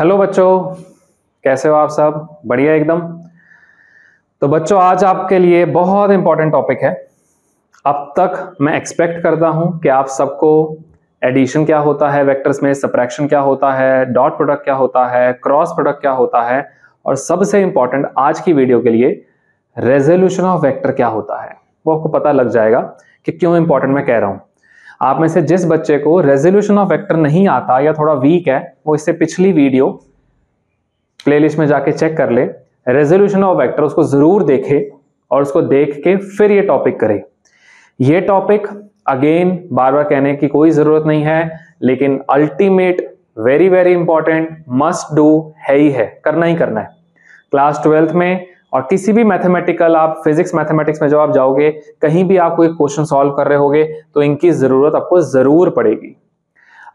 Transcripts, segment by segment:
Hello बच्चों, कैसे हो आप सब? बढ़िया एकदम। तो बच्चों, आज आपके लिए बहुत इंपॉर्टेंट टॉपिक है। अब तक मैं एक्सपेक्ट करता हूं कि आप सबको एडिशन क्या होता है वेक्टर्स में, सबट्रैक्शन क्या होता है, डॉट प्रोडक्ट क्या होता है, क्रॉस प्रोडक्ट क्या होता है, और सबसे इंपॉर्टेंट आज की वीडियो के लिए रेजोल्यूशन ऑफ वेक्टर क्या होता है वो आपको पता लग जाएगा कि क्यों इंपॉर्टेंट मैं कह रहा हूं। आप में से जिस बच्चे को रेजोल्यूशन ऑफ वेक्टर नहीं आता या थोड़ा वीक है, वो इससे पिछली वीडियो प्लेलिस्ट में जाके चेक कर ले, रेजोल्यूशन ऑफ वेक्टर उसको जरूर देखे और उसको देख के फिर ये टॉपिक करे। ये टॉपिक अगेन बार बार कहने की कोई जरूरत नहीं है, लेकिन ultimate very very important must do है ही है, करना ही करना है। क्लास 12th में और किसी भी मैथमेटिकल, आप फिजिक्स मैथमेटिक्स में जब आप जाओगे, कहीं भी आप कोई क्वेश्चन सॉल्व कर रहे होगे तो इनकी जरूरत आपको जरूर पड़ेगी।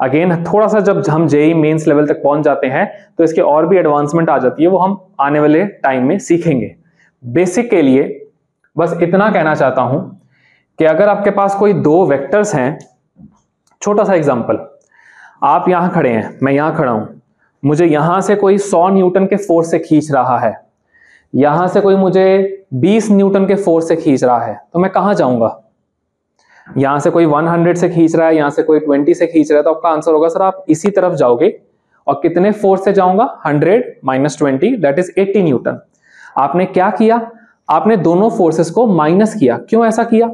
अगेन थोड़ा सा जब हम जेई मेंस लेवल तक पहुंच जाते हैं तो इसके और भी एडवांसमेंट आ जाती है, वो हम आने वाले टाइम में सीखेंगे। बेसिक के लिए बस इतना कहना चाहता हूं कि अगर आपके पास कोई दो वेक्टर्स हैं, छोटा सा एग्जांपल, आप यहां खड़े हैं, मैं यहां खड़ा हूं, मुझे यहां से कोई 100 न्यूटन के फोर्स से खींच रहा है, यहां से कोई मुझे 20 न्यूटन के फोर्स से खींच रहा है, तो मैं कहां जाऊंगा? यहां से कोई 100 से खींच रहा है, यहां से कोई 20 से खींच रहा है, तो आपका आंसर होगा सर आप इसी तरफ जाओगे। और कितने फोर्स से जाऊंगा? 100 - 20 दैट इज 80 न्यूटन। आपने क्या किया? आपने दोनों फोर्सेस को माइनस किया। क्यों ऐसा किया?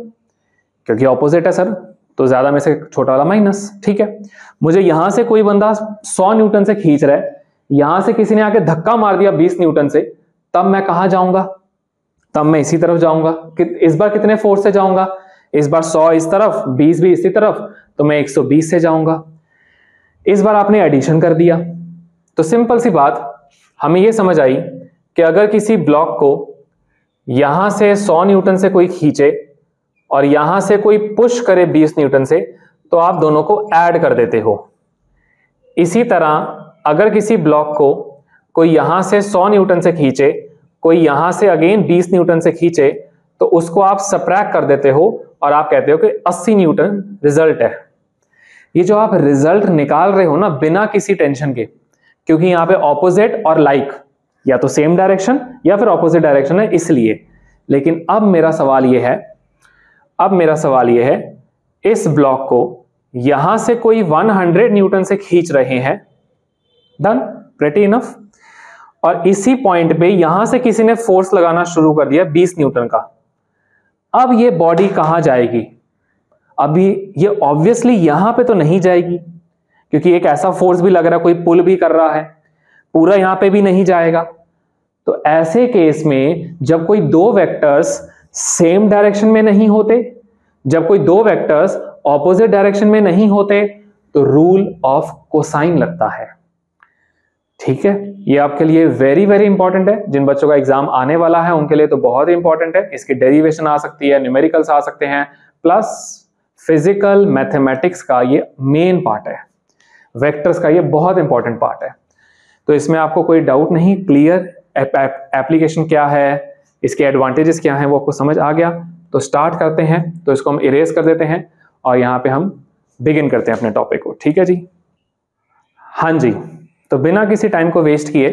क्योंकि ऑपोजिट है सर, तो ज्यादा में से छोटा वाला माइनस। ठीक है, मुझे यहां से कोई बंदा 100 न्यूटन से खींच रहा है, यहां से किसी ने आके धक्का मार दिया 20 न्यूटन से, तब मैं कहां जाऊंगा? तब मैं इसी तरफ जाऊंगा। इस बार कितने फोर्स से जाऊंगा? इस बार 100 इस तरफ, 20 भी इसी तरफ, तो मैं 120 से जाऊंगा। इस बार आपने एडिशन कर दिया। तो सिंपल सी बात हमें यह समझ आई कि अगर किसी ब्लॉक को यहां से 100 न्यूटन से कोई खींचे और यहां से कोई पुश करे 20 न्यूटन से, तो आप दोनों को ऐड कर देते हो। इसी तरह अगर किसी ब्लॉक को कोई यहां से 100 न्यूटन से खींचे, कोई यहां से अगेन 20 न्यूटन से खींचे, तो उसको आप सबट्रैक्ट कर देते हो और आप कहते हो कि 80 न्यूटन रिजल्ट है। ये जो आप रिजल्ट निकाल रहे हो ना, बिना किसी टेंशन के, क्योंकि यहां पे ऑपोजिट और लाइक या तो सेम डायरेक्शन या फिर ऑपोजिट डायरेक्शन है, इसलिए। लेकिन अब मेरा सवाल यह है, इस ब्लॉक को यहां से कोई 100 न्यूटन से खींच रहे हैं, डन, प्रेटी इनफ, और इसी पॉइंट पे यहां से किसी ने फोर्स लगाना शुरू कर दिया 20 न्यूटन का। अब ये बॉडी कहां जाएगी? अभी ये ऑब्वियसली यहां पे तो नहीं जाएगी, क्योंकि एक ऐसा फोर्स भी लग रहा है, कोई पुल भी कर रहा है, पूरा यहां पे भी नहीं जाएगा। तो ऐसे केस में जब कोई दो वेक्टर्स सेम डायरेक्शन में नहीं होते, जब कोई दो वेक्टर्स ऑपोजिट डायरेक्शन में नहीं होते, तो रूल ऑफ कोसाइन लगता है। ठीक है, ये आपके लिए वेरी वेरी इंपॉर्टेंट है। जिन बच्चों का एग्जाम आने वाला है उनके लिए तो बहुत ही इंपॉर्टेंट है। इसकी डेरिवेशन आ सकती है, न्यूमेरिकल्स आ सकते हैं, प्लस फिजिकल मैथमेटिक्स का ये मेन पार्ट है, वेक्टर्स का ये बहुत इंपॉर्टेंट पार्ट है। तो इसमें आपको कोई डाउट नहीं, क्लियर एप्लीकेशन क्या है, इसके एडवांटेजेस क्या हैं, वो आपको समझ आ गया। तो स्टार्ट करते हैं। तो इसको हम इरेज कर देते हैं और यहाँ पे हम बिगिन करते हैं अपने टॉपिक को। ठीक है जी, हाँ जी। तो बिना किसी टाइम को वेस्ट किए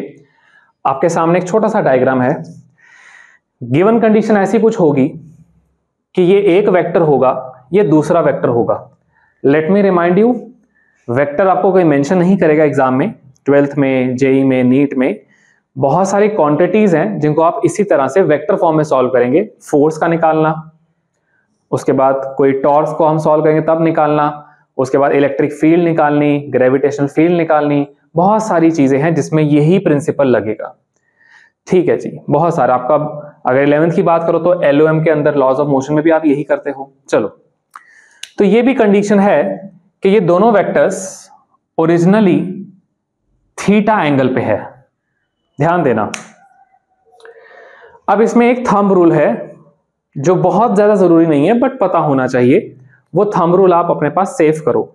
आपके सामने एक छोटा सा डायग्राम है। गिवन कंडीशन ऐसी कुछ होगी कि ये एक वेक्टर होगा, ये दूसरा वेक्टर होगा। Let me remind you, vector आपको कोई मेंशन नहीं करेगा एग्जाम में, 12th में, जेई में, नीट में। बहुत सारी क्वांटिटीज हैं जिनको आप इसी तरह से वेक्टर फॉर्म में सॉल्व करेंगे। फोर्स का निकालना, उसके बाद कोई टॉर्क को हम सॉल्व करेंगे तब निकालना, उसके बाद इलेक्ट्रिक फील्ड निकालनी, ग्रेविटेशनल फील्ड निकालनी, बहुत सारी चीजें हैं जिसमें यही प्रिंसिपल लगेगा। ठीक है जी, बहुत सारा। आपका अगर 11th की बात करो तो LOM के अंदर लॉज ऑफ मोशन में भी आप यही करते हो। चलो, तो ये भी कंडीशन है कि ये दोनों वेक्टर्स ओरिजिनली थीटा एंगल पे है। ध्यान देना। अब इसमें एक थंब रूल है जो बहुत ज्यादा जरूरी नहीं है, बट पता होना चाहिए। वो थंब रूल आप अपने पास सेव करो।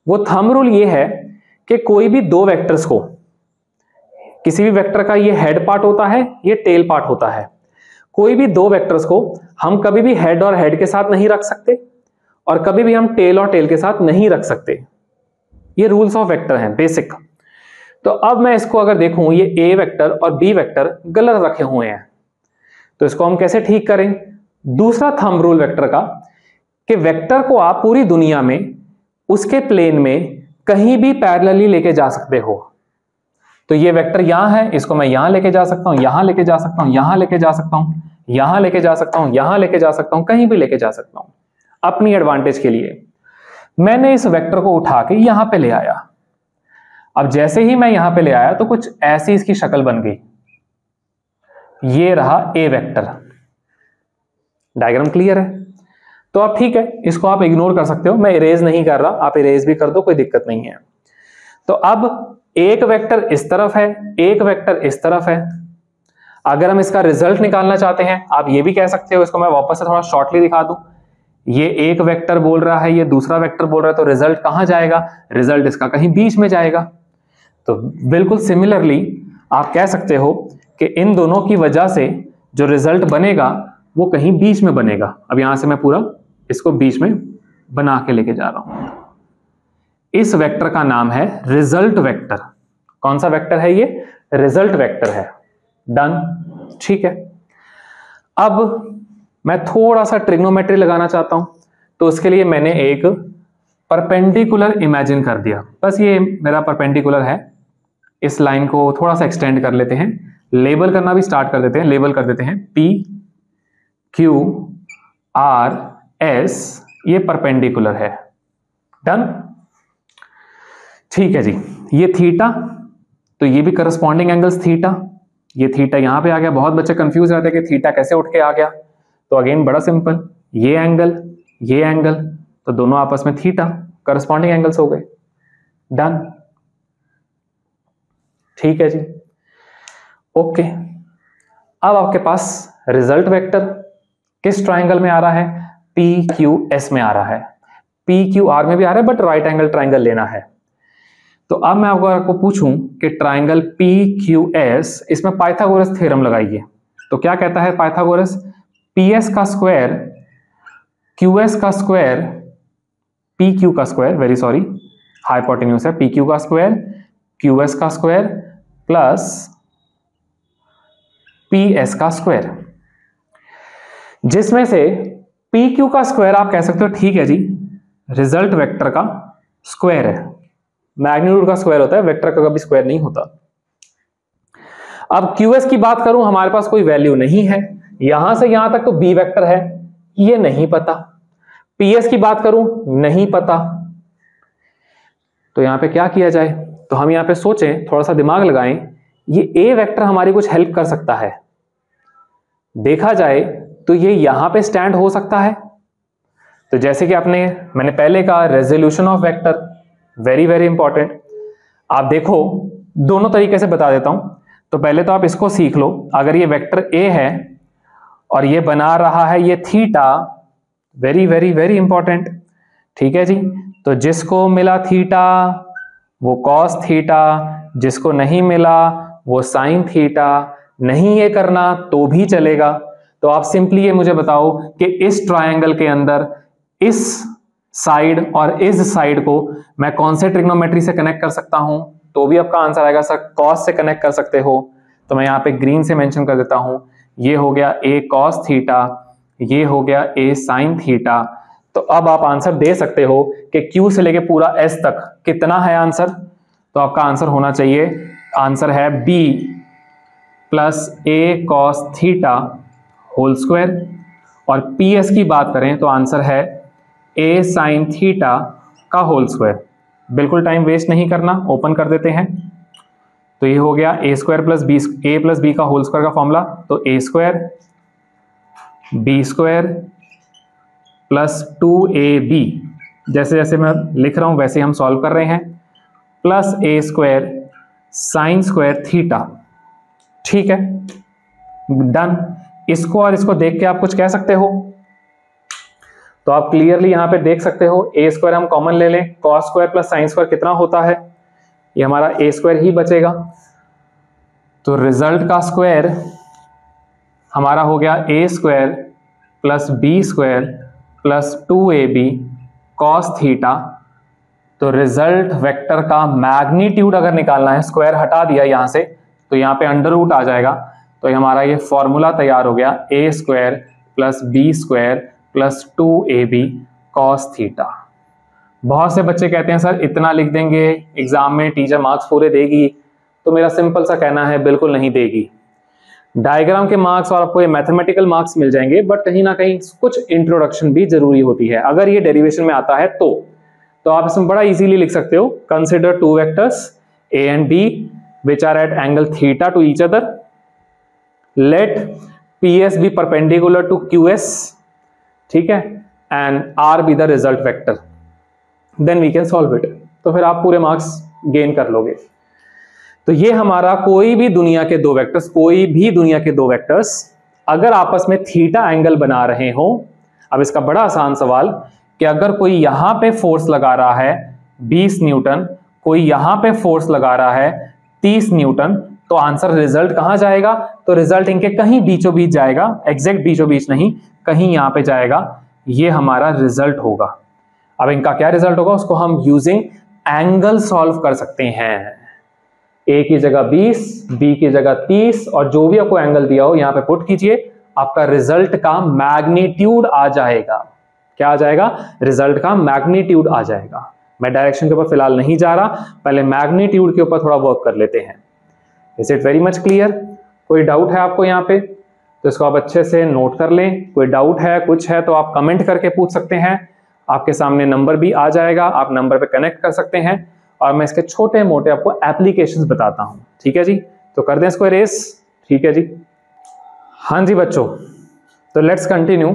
वो थंब रूल ये है कि कोई भी दो वेक्टर्स को, किसी भी वेक्टर का ये हेड पार्ट होता है, ये टेल पार्ट होता है, कोई भी दो वेक्टर्स को हम कभी भी हेड और हेड के साथ नहीं रख सकते और कभी भी हम टेल और टेल के साथ नहीं रख सकते। ये रूल्स ऑफ वेक्टर हैं बेसिक। तो अब मैं इसको अगर देखूं, ये ए वेक्टर और बी वेक्टर गलत रखे हुए हैं, तो इसको हम कैसे ठीक करें? दूसरा थंब रूल वेक्टर का, कि वेक्टर को आप पूरी दुनिया में उसके प्लेन में कहीं भी पैरेलली लेके जा सकते हो। तो ये वेक्टर यहां है, इसको मैं यहां लेके जा सकता हूं, यहां लेके जा सकता हूं, यहां लेके जा सकता हूं, यहां लेके जा सकता हूं, यहां लेके जा सकता हूं, कहीं भी लेके जा सकता हूं अपनी एडवांटेज के लिए। मैंने इस वेक्टर को उठा के यहां पे ले आया। अब जैसे ही मैं यहां पे ले आया तो कुछ ऐसी इसकी शक्ल बन गई। ये रहा ए वेक्टर। डायग्राम क्लियर है? तो अब ठीक है, इसको आप इग्नोर कर सकते हो, मैं इरेज नहीं कर रहा, आप इरेज भी कर दो, कोई दिक्कत नहीं है। तो अब एक वेक्टर इस तरफ है, एक वेक्टर इस तरफ है। अगर हम इसका रिजल्ट निकालना चाहते हैं, आप ये भी कह सकते हो, इसको मैं वापस से थोड़ा शॉर्टली दिखा दूं। ये एक वेक्टर बोल रहा है, ये दूसरा वेक्टर बोल रहा है, तो रिजल्ट कहां जाएगा? रिजल्ट इसका कहीं बीच में जाएगा। तो बिल्कुल सिमिलरली आप कह सकते हो कि इन दोनों की वजह से जो रिजल्ट बनेगा वो कहीं बीच में बनेगा। अब यहां से मैं पूरा इसको बीच में बना के लेके जा रहा हूं। इस वेक्टर का नाम है रिजल्ट वेक्टर। कौन सा वेक्टर है ये? रिजल्ट वेक्टर है। डन, ठीक है। अब मैं थोड़ा सा ट्रिग्नोमेट्री लगाना चाहता हूं, तो उसके लिए मैंने एक परपेंडिकुलर इमेजिन कर दिया। बस ये मेरा परपेंडिकुलर है, इस लाइन को थोड़ा सा एक्सटेंड कर लेते हैं, लेबल करना भी स्टार्ट कर देते हैं। लेबल कर देते हैं P Q R S, ये परपेंडिकुलर है। डन, ठीक है जी। ये थीटा, तो ये भी करस्पॉन्डिंग एंगल्स थीटा। ये थीटा यहां पे आ गया। बहुत बच्चे कंफ्यूज रहते हैं कि थीटा कैसे उठ के आ गया। तो अगेन बड़ा सिंपल, ये एंगल, तो दोनों आपस में थीटा, करस्पॉन्डिंग एंगल्स हो गए। डन, ठीक है जी, ओके। अब आपके पास रिजल्ट वेक्टर किस ट्राइंगल में आ रहा है? PQS में आ रहा है। PQR में भी आ रहा है, बट राइट एंगल ट्राइंगल लेना है। तो अब मैं आपको पूछूं कि ट्राइंगल PQS, इसमें पाइथागोरस थ्योरम लगाइए। तो क्या कहता है पाइथागोरस? PS का स्क्वायर QS का स्क्वायर, PQ का स्क्वायर, वेरी सॉरी, हाइपोटेन्यूज है, PQ का स्क्वायर QS का स्क्वायर प्लस PS का स्क्वायर, जिसमें से PQ का स्क्वायर आप कह सकते हो ठीक है जी, रिजल्ट वेक्टर का स्क्वायर है। मैग्नीट्यूड का स्क्वायर होता है, वेक्टर का कभी स्क्वायर नहीं होता। अब QS की बात करूं, हमारे पास कोई वैल्यू नहीं है, यहां से यहां तक तो B वेक्टर है, ये नहीं पता। PS की बात करूं, नहीं पता। तो यहां पे क्या किया जाए? तो हम यहां पे सोचें, थोड़ा सा दिमाग लगाएं, ये A वेक्टर हमारी कुछ हेल्प कर सकता है। देखा जाए तो ये यहां पे स्टैंड हो सकता है। तो जैसे कि मैंने पहले कहा, resolution of vector very very important. आप देखो, दोनों तरीके से बता देता हूं। तो पहले तो आप इसको सीख लो। अगर ये वेक्टर A है और ये बना रहा है ये theta, very very very important, ठीक है जी। तो जिसको मिला थीटा वो कॉस थीटा, जिसको नहीं मिला वो साइन थीटा। नहीं ये करना तो भी चलेगा। तो आप सिंपली ये मुझे बताओ कि इस ट्रायंगल के अंदर इस साइड और इस साइड को मैं कौन से ट्रिग्नोमेट्री से कनेक्ट कर सकता हूं? तो भी आपका आंसर आएगा सर कॉस से कनेक्ट कर सकते हो। तो मैं यहां पे ग्रीन से मेंशन कर देता हूं, ये हो गया A cos थीटा, ये हो गया A sin थीटा। तो अब आप आंसर दे सकते हो कि Q से लेके पूरा S तक कितना है आंसर? तो आपका आंसर होना चाहिए, आंसर है B plus A cos theta whole square. और PS की बात करें तो आंसर है A sin थीटा का होल स्क्वायर। बिल्कुल टाइम वेस्ट नहीं करना, ओपन कर देते हैं। तो ये हो गया A square plus B, A plus B का होल स्क्वायर का फॉर्मूला। तो A square B square plus 2AB, जैसे जैसे मैं लिख रहा हूं वैसे हम सॉल्व कर रहे हैं, plus A square sine square theta. ठीक है, डन। इसको और इसको देख के आप कुछ कह सकते हो? तो आप क्लियरली यहां पे देख सकते हो, A स्क्वायर हम कॉमन ले लें, cos square plus sine square कितना होता है? ये हमारा A स्क्वायर ही बचेगा। तो रिजल्ट का स्क्वायर हमारा हो गया A square plus B square plus 2AB cos theta तो रिजल्ट वेक्टर का मैग्नीट्यूड अगर निकालना है, स्क्वायर हटा दिया यहां से, तो यहाँ पे अंडर रूट आ जाएगा, तो हमारा ये फॉर्मूला तैयार हो गया, A square plus B square plus 2ab cos theta. बहुत से बच्चे कहते हैं सर इतना लिख देंगे एग्जाम में टीचर मार्क्स पूरे देगी, तो मेरा सिंपल सा कहना है बिल्कुल नहीं देगी। डायग्राम के मार्क्स और आपको ये मैथमेटिकल मार्क्स मिल जाएंगे, बट कहीं ना कहीं कुछ इंट्रोडक्शन भी जरूरी होती है। अगर ये डेरिवेशन में आता है तो आप इसमें बड़ा इजीली लिख सकते हो, consider two vectors a and b which are at angle theta to each other, let ps be perpendicular to qs, ठीक है, and r be the result vector, then we can solve it। तो फिर आप पूरे marks gain कर लोगे। तो ये हमारा कोई भी दुनिया के दो वेक्टर्स अगर आपस में थीटा एंगल बना रहे हो, अब इसका बड़ा आसान सवाल कि अगर कोई यहां पे फोर्स लगा रहा है 20 न्यूटन, कोई यहां पे फोर्स लगा रहा है 30 न्यूटन, तो आंसर रिजल्ट कहां जाएगा? तो रिजल्ट इनके कहीं बीचों बीच जाएगा, एग्जैक्ट बीचों बीच नहीं, कहीं यहां पे जाएगा, ये हमारा रिजल्ट होगा। अब इनका क्या रिजल्ट होगा उसको हम यूजिंग एंगल सॉल्व कर सकते हैं। ए की जगह 20, बी की जगह 30 और जो भी आपको एंगल दिया हो यहां पे पुट कीजिए, आपका रिजल्ट का मैग्नीट्यूड आ जाएगा। क्या आ जाएगा? रिजल्ट का मैग्नीट्यूड आ जाएगा। मैं डायरेक्शन के ऊपर फिलहाल नहीं जा रहा, पहले मैग्नीट्यूड के ऊपर थोड़ा वर्क कर लेते हैं। Is it very much clear? कोई डाउट है आपको यहाँ पे तो इसको आप अच्छे से नोट कर लें। कोई डाउट है, कुछ है तो आप कमेंट करके पूछ सकते हैं। आपके सामने नंबर भी आ जाएगा, आप नंबर पे कनेक्ट कर सकते हैं और मैं इसके छोटे मोटे आपको एप्लीकेशंस बताता हूं। ठीक है जी, तो कर दें इसको इरेज। ठीक है जी, हाँ जी बच्चों, तो लेट्स कंटिन्यू।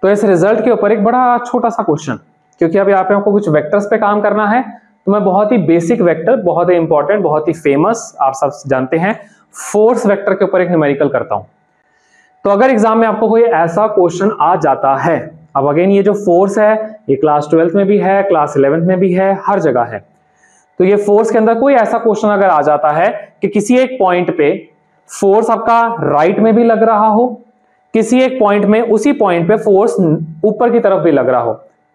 तो इस रिजल्ट के ऊपर एक बड़ा छोटा सा क्वेश्चन, क्योंकि अब यहाँ पे आपको कुछ वेक्टर्स पे काम करना है, तो मैं बहुत ही बेसिक वेक्टर, बहुत ही इंपॉर्टेंट, बहुत ही फेमस, आप सब जानते हैं, फोर्स वेक्टर के ऊपर एक न्यूमेरिकल करता हूं। तो अगर एग्जाम में आपको कोई ऐसा क्वेश्चन आ जाता है, अब अगेन ये जो फोर्स है ये क्लास 12th में भी है, क्लास 11th में भी है, हर जगह है। तो ये फोर्स के अंदर कोई ऐसा क्वेश्चन अगर आ जाता है कि किसी एक पॉइंट पे फोर्स आपका राइट में भी लग रहा हो, किसी एक पॉइंट में उसी पॉइंट पे फोर्स ऊपर की तरफ भी लग रहा हो,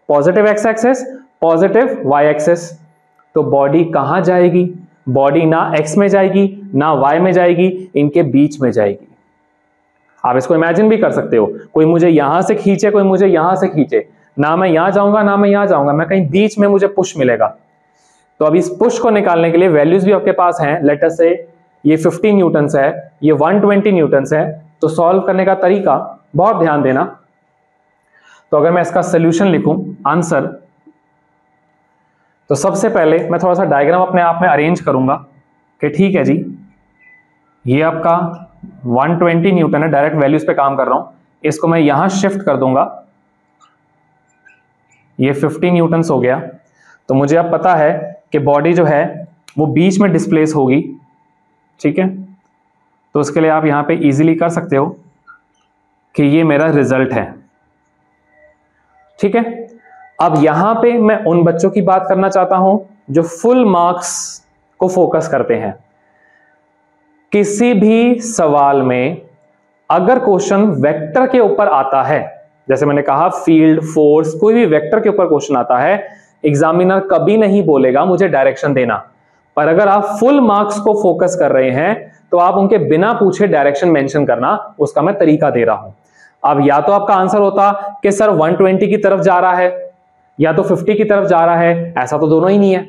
positive X axis, positive Y axis, तो बॉडी कहां जाएगी? बॉडी ना एक्स में जाएगी ना वाई में जाएगी, इनके बीच में जाएगी। आप इसको इमेजिन भी कर सकते हो, कोई मुझे यहां से खींचे, कोई मुझे यहां से खींचे, ना मैं यहां जाऊंगा ना मैं यहां जाऊंगा, मैं कहीं बीच में मुझे पुश मिलेगा। तो अब इस पुश को निकालने के लिए वैल्यूज भी आपके पास हैं। लेट अस से ये 50 न्यूटन है, ये 120 न्यूटन है, तो सॉल्व करने का तरीका बहुत ध्यान देना। तो अगर मैं इसका सोल्यूशन लिखूं, आंसर, तो सबसे पहले मैं थोड़ा सा डायग्राम अपने आप में अरेंज करूंगा कि ठीक है जी, ये आपका 120 न्यूटन है, डायरेक्ट वैल्यूज पे काम कर रहा हूं, इसको मैं यहां शिफ्ट कर दूंगा, ये 50 न्यूटन्स हो गया। तो मुझे अब पता है कि बॉडी जो है वो बीच में डिस्प्लेस होगी। ठीक है, तो उसके लिए आप यहां पे इजीली कर सकते हो कि ये मेरा रिजल्ट है। ठीक है, अब यहां पे मैं उन बच्चों की बात करना चाहता हूं जो फुल मार्क्स को फोकस करते हैं। किसी भी सवाल में अगर क्वेश्चन वेक्टर के ऊपर आता है, जैसे मैंने कहा फील्ड, फोर्स, कोई भी वेक्टर के ऊपर क्वेश्चन आता है, एग्जामिनर कभी नहीं बोलेगा मुझे डायरेक्शन देना, पर अगर आप फुल मार्क्स को फोकस कर रहे हैं तो आप उनके बिना पूछे डायरेक्शन मेंशन करना, उसका मैं तरीका दे रहा हूं। अब या तो आपका आंसर होता कि सर 120 की तरफ जा रहा है या तो 50 की तरफ जा रहा है, ऐसा तो दोनों ही नहीं है,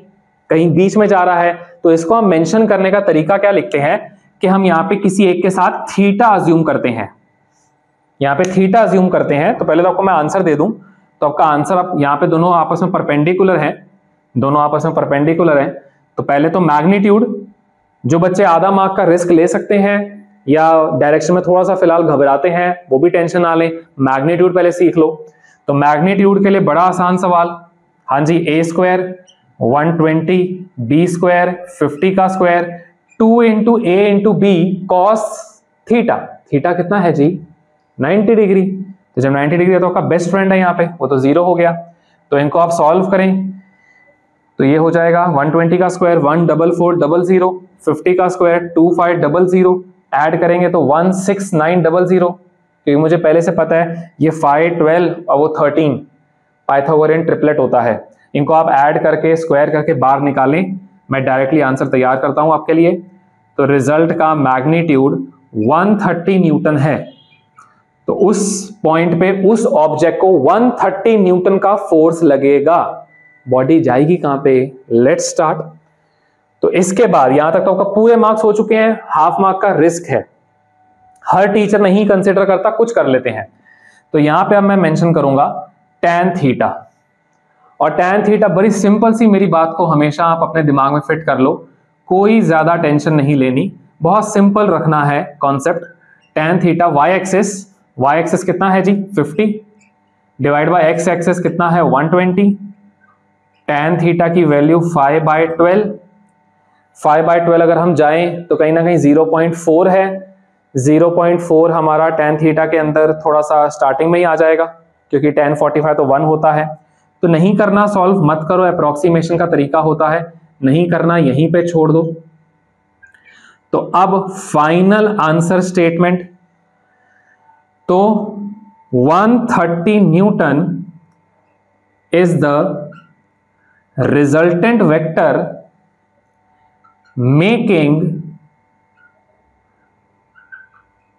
कहीं बीच में जा रहा है। तो इसको हम मेंशन करने का तरीका क्या लिखते हैं कि हम यहां पे किसी एक के साथ थीटा अज्यूम करते हैं, यहां पे थीटा अज्यूम करते हैं। तो पहले तो आपको मैं आंसर दे दूं, तो आपका आंसर, आप यहां पे दोनों आपस में परपेंडिकुलर हैं, दोनों आपस में परपेंडिकुलर हैं। तो पहले तो मैग्नीट्यूड, जो बच्चे आधा मार्क का रिस्क ले सकते हैं या डायरेक्शन में थोड़ा सा फिलहाल घबराते हैं, वो भी टेंशन ना लें, मैग्नीट्यूड पहले सीख लो। तो मैग्नीट्यूड के लिए बड़ा आसान सवाल, हाँ जी, ए स्क्वायर 120, बी स्क्वायर 50 का square, 2 into A into B cos theta. Theta कितना है जी? 90 डिग्री। तो जब 90 डिग्री है तो आपका बेस्ट फ्रेंड है यहाँ पे, वो तो 0 हो गया। तो इनको आप सॉल्व करें तो ये हो जाएगा 120 का स्क्वायर 14400, 50 का स्क्वायर 2500, ऐड करेंगे तो 16900, क्योंकि मुझे पहले से पता है ये 5, 12 और वो 13 पाइथागोरियन ट्रिपलेट होता है। इनको आप ऐड करके स्क्वायर करके बाहर निकालें, मैं डायरेक्टली आंसर तैयार करता हूं आपके लिए। तो रिजल्ट का मैग्नीट्यूड 130 न्यूटन है। तो उस पॉइंट पे उस ऑब्जेक्ट को 130 न्यूटन का फोर्स लगेगा। बॉडी जाएगी कहां पे? Let's start. तो इसके बाद यहां तक तो आपका पूरे मार्क्स हो चुके हैं। हाफ मार्क का रिस्क है, हर टीचर नहीं कंसिडर करता, कुछ कर लेते हैं। तो यहां पे अब मैं मेंशन करूंगा tan थीटा। और tan थीटा बड़ी सिंपल सी, मेरी बात को हमेशा आप अपने दिमाग में फिट कर लो, कोई ज्यादा टेंशन नहीं लेनी, बहुत सिंपल रखना है concept. tan theta y axis कितना है जी? 50 डिवाइड बाय x एक्सिस कितना है? 120। tan थीटा की वैल्यू 5/12। 5/12 अगर हम जाएं तो कहीं ना कहीं 0.4 है। 0.4 हमारा tan थीटा के अंदर थोड़ा सा स्टार्टिंग में ही आ जाएगा, क्योंकि tan 45 तो 1 होता है। तो नहीं करना सॉल्व, मत करो, अप्रोक्सीमेशन का तरीका होता है, नहीं करना, यहीं पे छोड़ दो। तो अब फाइनल आंसर स्टेटमेंट, तो 130 Newton is the resultant vector making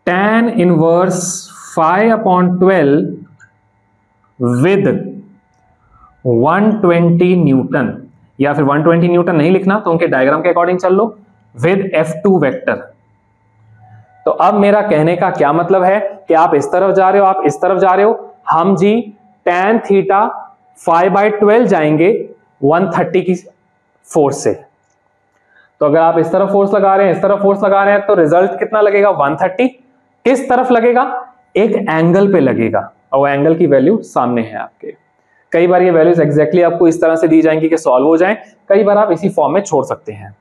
tan inverse 5/12 with 120 Newton, या फिर 120 न्यूटन नहीं लिखना तो उनके डायग्राम के अकॉर्डिंग चल लो, विद F2 वेक्टर। तो अब मेरा कहने का क्या मतलब है कि आप इस तरफ जा रहे हो, आप इस तरफ जा रहे हो, हम जी tan थीटा 5/12 जाएंगे 130 की फोर्स से। तो अगर आप इस तरफ फोर्स लगा रहे हैं, इस तरफ फोर्स लगा रहे हैं, तो रिजल्ट कितना लगेगा? 130। किस तरफ लगेगा? एक एंगल पे लगेगा, और वो एंगल की वैल्यू सामने है आपके। कई बार ये वैल्यूज एग्जैक्टली आपको इस तरह से दी जाएंगी कि सॉल्व हो जाए, कई बार आप इसी फॉर्म में छोड़ सकते हैं।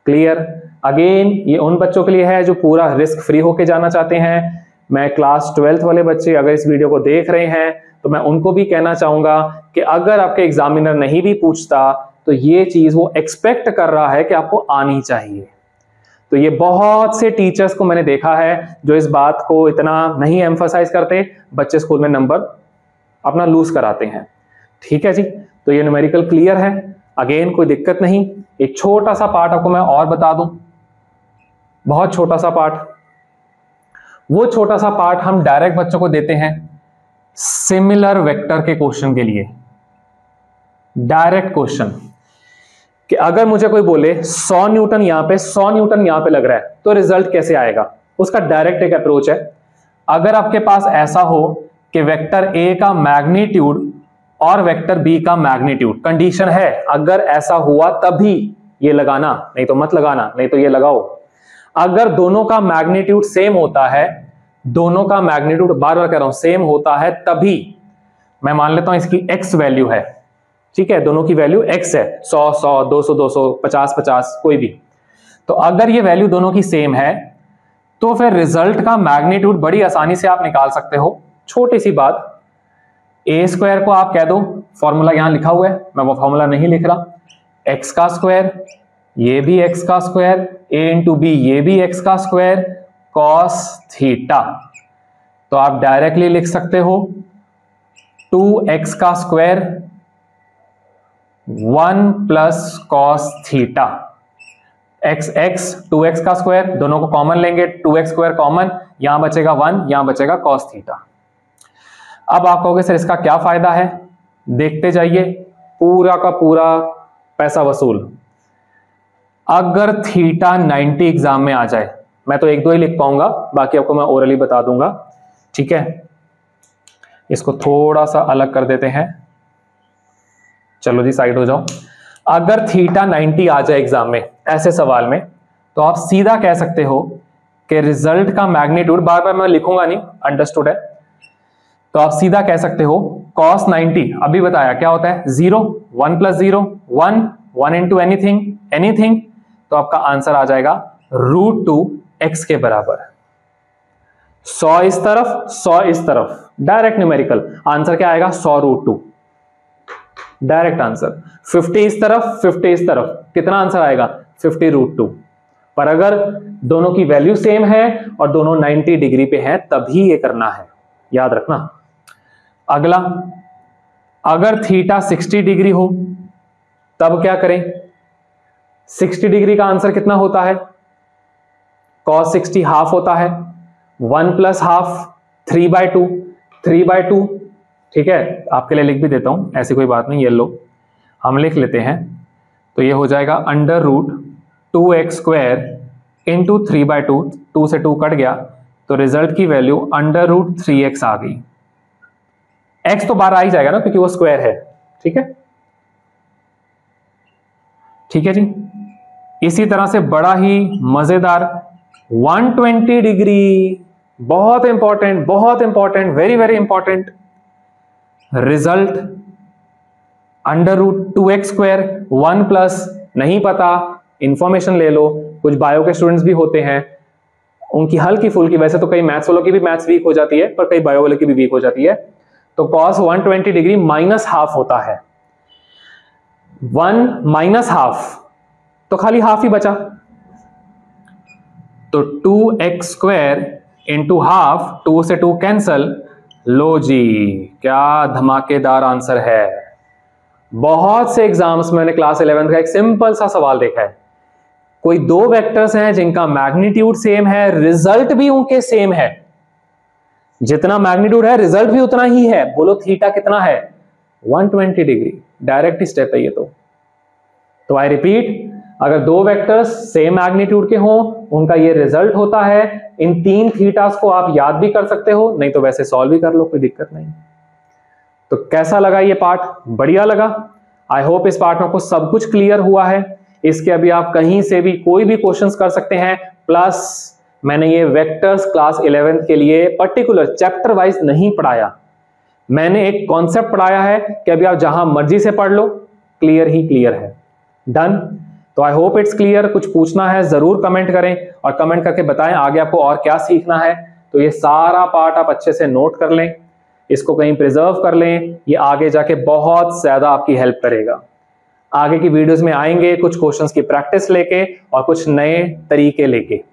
क्लियर? अगेन ये उन बच्चों के लिए है जो पूरा रिस्क फ्री होके जाना चाहते हैं। मैं क्लास 12th वाले बच्चे अगर इस वीडियो को देख रहे हैं तो मैं उनको भी कहना चाहूंगा कि अगर आपके एग्जामिनर नहीं भी पूछता तो ये चीज वो एक्सपेक्ट कर रहा है कि आपको आनी चाहिए। तो ये बहुत से टीचर्स को मैंने देखा है जो इस बात को इतना नहीं एम्फसाइज करते, बच्चे स्कूल में नंबर अपना लूज कराते हैं। ठीक है जी, तो ये न्यूमेरिकल क्लियर है। अगेन कोई दिक्कत नहीं। एक छोटा सा पार्ट आपको मैं और बता दूं, बहुत छोटा सा पार्ट। वो छोटा सा पार्ट हम डायरेक्ट बच्चों को देते हैं सिमिलर वेक्टर के क्वेश्चन के लिए। डायरेक्ट क्वेश्चन कि अगर मुझे कोई बोले 100 न्यूटन यहां पे, 100 न्यूटन यहां पे लग रहा है, तो रिजल्ट कैसे आएगा? उसका डायरेक्ट एक अप्रोच है। अगर आपके पास ऐसा हो कि वेक्टर ए का मैग्नीट्यूड और वेक्टर बी का मैग्नीट्यूड, कंडीशन है अगर ऐसा हुआ तभी ये लगाना, नहीं तो मत लगाना, नहीं तो ये लगाओ। अगर दोनों का मैग्नीट्यूड सेम होता है, दोनों का मैग्नीट्यूड बार बार कह रहा हूं सेम होता है, तभी मैं मान लेता हूं इसकी x वैल्यू है, ठीक है, दोनों की वैल्यू x है, 100 100, 200 200, 50 50, कोई भी। तो अगर ये वैल्यू दोनों की सेम है तो फिर रिजल्ट का मैग्नीट्यूड बड़ी आसानी से आप निकाल सकते हो। छोटी सी बात, ए स्क्वायर को आप कह दो, फॉर्मूला यहां लिखा हुआ है, मैं वो फॉर्मूला नहीं लिख रहा, एक्स का स्क्वायर, ये भी एक्स का स्क्वायर, ए इंटू बी ये भी एक्स का स्क्वायर, कॉस थीटा। तो आप डायरेक्टली लिख सकते हो 2x का square 1 plus cos theta. X x 2x का स्क्वायर, दोनों को कॉमन लेंगे, 2x स्क्वायर कॉमन, यहां बचेगा 1, यहां बचेगा कॉस थीटा। अब आप कहोगे सर इसका क्या फायदा है? देखते जाइए, पूरा का पूरा पैसा वसूल। अगर थीटा 90 एग्जाम में आ जाए, मैं तो 1-2 ही लिख पाऊंगा, बाकी आपको मैं ओरली बता दूंगा, ठीक है। इसको थोड़ा सा अलग कर देते हैं, चलो जी साइड हो जाओ। अगर थीटा 90 आ जाए एग्जाम में ऐसे सवाल में, तो आप सीधा कह सकते हो कि रिजल्ट का मैग्नीट्यूड, बार बार मैं लिखूंगा नहीं, अंडरस्टूड है, तो आप सीधा कह सकते हो cos 90, अभी बताया क्या होता है, 0, 1 प्लस 0 1, 1 इंटू एनीथिंग एनीथिंग, तो आपका आंसर आ जाएगा √2x के बराबर। 100 इस तरफ 100 इस तरफ, डायरेक्ट न्यूमेरिकल आंसर क्या आएगा? 100√2, डायरेक्ट आंसर। 50 इस तरफ 50 इस तरफ, कितना आंसर आएगा? 50√2। पर अगर दोनों की वैल्यू सेम है और दोनों 90 डिग्री पे हैं, तभी ये करना है, याद रखना। अगला, अगर थीटा 60 डिग्री हो तब क्या करें? 60 डिग्री का आंसर कितना होता है? cos 60 हाफ होता है, 1 प्लस हाफ 3/2, 3/2। ठीक है, आपके लिए लिख भी देता हूं, ऐसी कोई बात नहीं, ये लो हम लिख लेते हैं। तो ये हो जाएगा अंडर रूट 2x² इंटू 3/2, 2 से 2 कट गया, तो रिजल्ट की वैल्यू अंडर रूट 3x आ गई। x तो बाहर आ ही जाएगा ना, क्योंकि वो स्क्वायर है। ठीक है, ठीक है जी। इसी तरह से बड़ा ही मजेदार 120 डिग्री, बहुत इंपॉर्टेंट, बहुत important, very very important. Result under root 2x², 1 plus नहीं पता, इंफॉर्मेशन ले लो। कुछ बायो के स्टूडेंट्स भी होते हैं, उनकी हल्की फुल्की, वैसे तो कई मैथ्स वालों की भी मैथ्स वीक हो जाती है, पर कई बायो वालों की भी वीक हो जाती है। तो cos 120 डिग्री माइनस हाफ होता है, 1 माइनस हाफ, तो खाली हाफ ही बचा, तो 2x² इंटू हाफ, 2 से 2 कैंसल। लो जी, क्या धमाकेदार आंसर है। बहुत से एग्जाम्स में मैंने क्लास 11 का एक सिंपल सा सवाल देखा है, कोई दो वेक्टर्स हैं जिनका मैग्नीट्यूड सेम है, रिजल्ट भी उनके सेम है, जितना मैग्नीट्यूड है रिजल्ट भी उतना ही है। बोलो थीटा कितना है? 120 डिग्री। डायरेक्ट स्टेप है ये तो आई रिपीट, अगर दो वेक्टर्स सेम मैग्नीट्यूड के हों, उनका ये रिजल्ट होता है। इन 3 थीटास को आप याद भी कर सकते हो, नहीं तो वैसे सॉल्व भी कर लो, कोई दिक्कत नहीं। तो कैसा लगा ये पार्ट? बढ़िया लगा। आई होप इस पार्ट में आपको सब कुछ क्लियर हुआ है। इसके अभी आप कहीं से भी कोई भी क्वेश्चंस कर सकते हैं। प्लस मैंने ये वेक्टर्स क्लास 11th के लिए पर्टिकुलर चैप्टर वाइज नहीं पढ़ाया, मैंने एक कॉन्सेप्ट पढ़ाया है कि अभी आप जहां मर्जी से पढ़ लो, क्लियर ही क्लियर है। डन। तो आई होप इट्स क्लियर। कुछ पूछना है जरूर कमेंट करें, और कमेंट करके बताएं आगे आपको और क्या सीखना है। तो ये सारा पार्ट आप अच्छे से नोट कर लें, इसको कहीं प्रिजर्व कर लें, ये आगे जाके बहुत ज्यादा आपकी हेल्प करेगा। आगे की वीडियोस में आएंगे कुछ क्वेश्चंस की प्रैक्टिस लेके और कुछ नए तरीके लेके।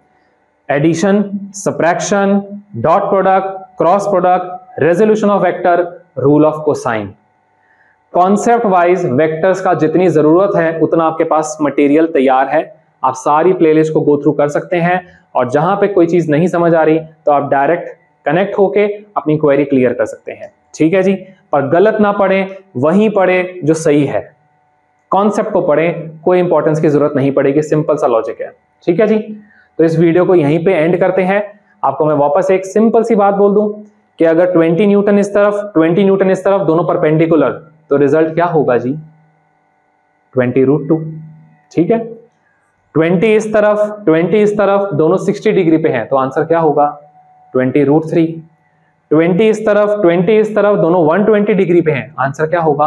Addition, subtraction, dot product, cross product, resolution of vector, rule of cosine. Concept wise vectors का जितनी जरूरत है उतना आपके पास मटेरियल तैयार है, आप सारी प्लेलिस्ट को गो थ्रू कर सकते हैं। और जहां पे कोई चीज नहीं समझ आ रही तो आप डायरेक्ट कनेक्ट होके अपनी क्वेरी क्लियर कर सकते हैं। ठीक है जी, पर गलत ना पढ़े, वहीं पढ़े जो सही है। कॉन्सेप्ट को पढ़ें, कोई इंपॉर्टेंस की जरूरत नहीं पड़ेगी, सिंपल सा लॉजिक है। ठीक है जी, तो इस वीडियो को यहीं पे एंड करते हैं। आपको मैं वापस एक सिंपल सी बात बोल दूं कि अगर 20 न्यूटन इस तरफ, 20 न्यूटन इस तरफ, दोनों परपेंडिकुलर, तो रिजल्ट क्या होगा जी? 20√2। ठीक है, 20 इस तरफ, 20 इस तरफ, दोनों 60 डिग्री पे हैं, तो आंसर क्या होगा? 20√3। 20 इस तरफ, 20 इस तरफ, दोनों 120 डिग्री पे हैं, आंसर क्या होगा?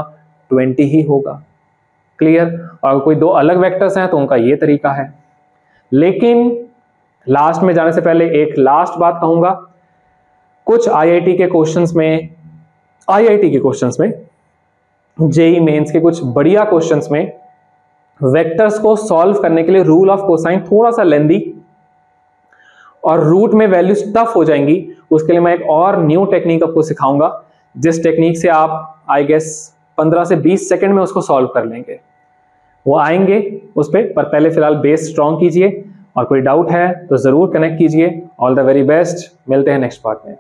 20 ही होगा। क्लियर। और कोई दो अलग वेक्टर्स हैं तो उनका ये तरीका है। लेकिन लास्ट में जाने से पहले एक लास्ट बात कहूंगा, कुछ आईआईटी के क्वेश्चंस में, जेई मेंस के कुछ बढ़िया क्वेश्चंस में वेक्टर्स को सॉल्व करने के लिए रूल ऑफ कोसाइन थोड़ा सा लेंदी और रूट में वैल्यूज टफ हो जाएंगी। उसके लिए मैं एक और न्यू टेक्निक आपको सिखाऊंगा, जिस टेक्निक से आप आई गेस 15 से 20 सेकंड में उसको सॉल्व कर लेंगे। वो आएंगे उस पर पहले फिलहाल बेस स्ट्रॉन्ग कीजिए, और कोई डाउट है तो जरूर कनेक्ट कीजिए। ऑल द वेरी बेस्ट, मिलते हैं नेक्स्ट पार्ट में।